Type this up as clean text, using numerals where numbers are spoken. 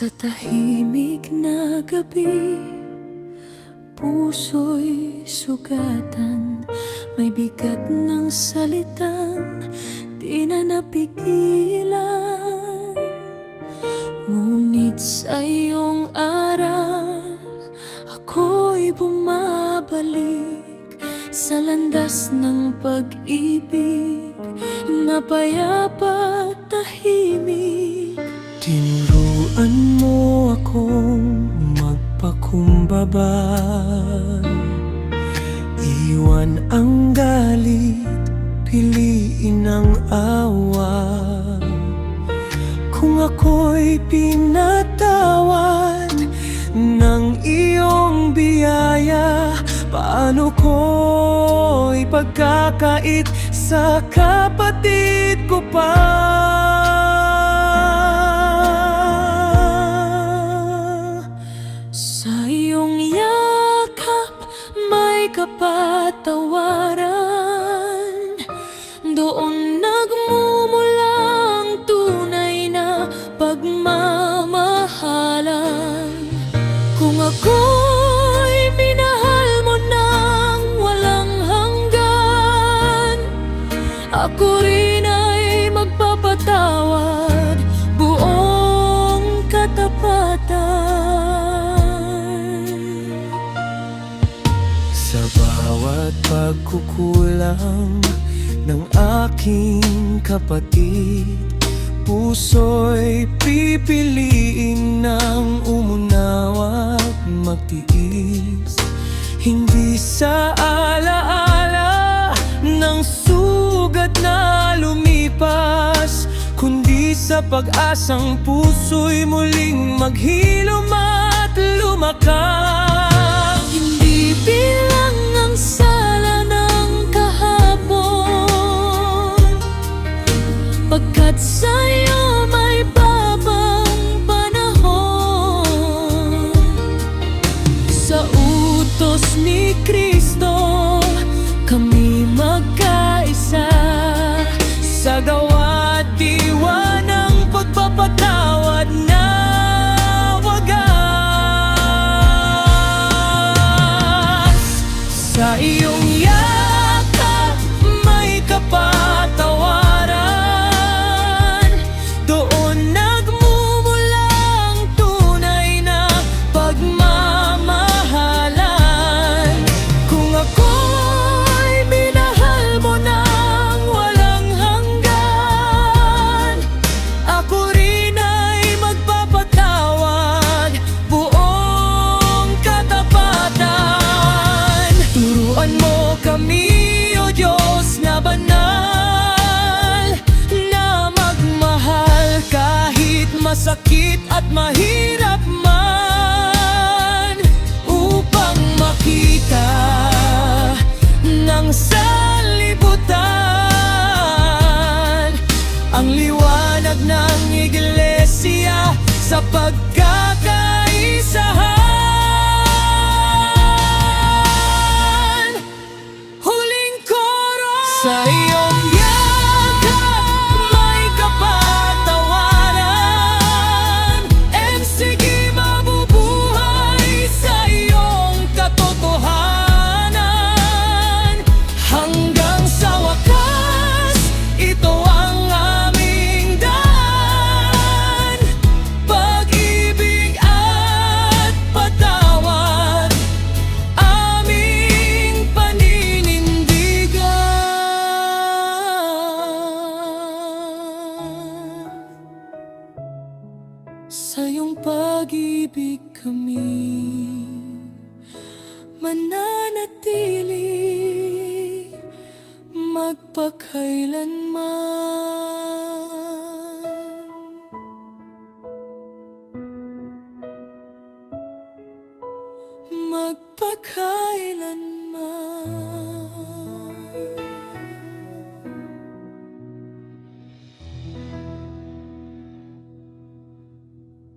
Sa tahimik na gabi, puso'y sugatan. May bigat ng salitang di na napigilan. Ngunit sa iyong aral, ako'y bumabalik sa landas ng pag-ibig na payapa at tahimik. Tinuruan mo akong magpakumbaba, iwan ang galit, piliin ang awa. Kung ako'y pinatawad ng iyong biyaya, paano ko ipagkakait sa kapatid ko pa? Sa iyong yakap may kapatawaran, doon nagmumula ang tunay na pagmamahalan. Kung ako'y minahal mo nang walang hanggan, ako rin ay magpapatawad, buong katapatan. Sa bawat pagkukulang ng aking kapatid, puso'y pipiliin ng umunawa at magtiis. Hindi sa alaala ng sugat na lumipas, kundi sa pag-asang puso'y muling maghilom at lumakas. Hindi bilang ang sala ng kahapon, pagkat sa'yo may babang panahon. Sa utos ni Kristo kami magkaisa, sa gawa't diwa ng pagpapatawad na wagas. Sa iyong yakap may kapatawaran, doon nagmumula ang tunay na pagmamahalan. Kung ako'y minahal mo nang walang hanggan, ako rin ay magpapatawad, buong katapatan. Turuan mo kami, O Diyos na banal, na magmahal kahit masakit at mahirap man, upang makita ng sanlibutan ang liwanag ng iglesia sa pagkakaisahan. Huling koro. Sa iyong yakap may kapatawaran, sige mabubuhay sa iyong katotohanan. Hanggang sa wakas, ito ang aming daan, pag-ibig at patawad, aming paninindigan. Sa iyong pag-ibig kami mananatili magpakailanman. Magpakailanman.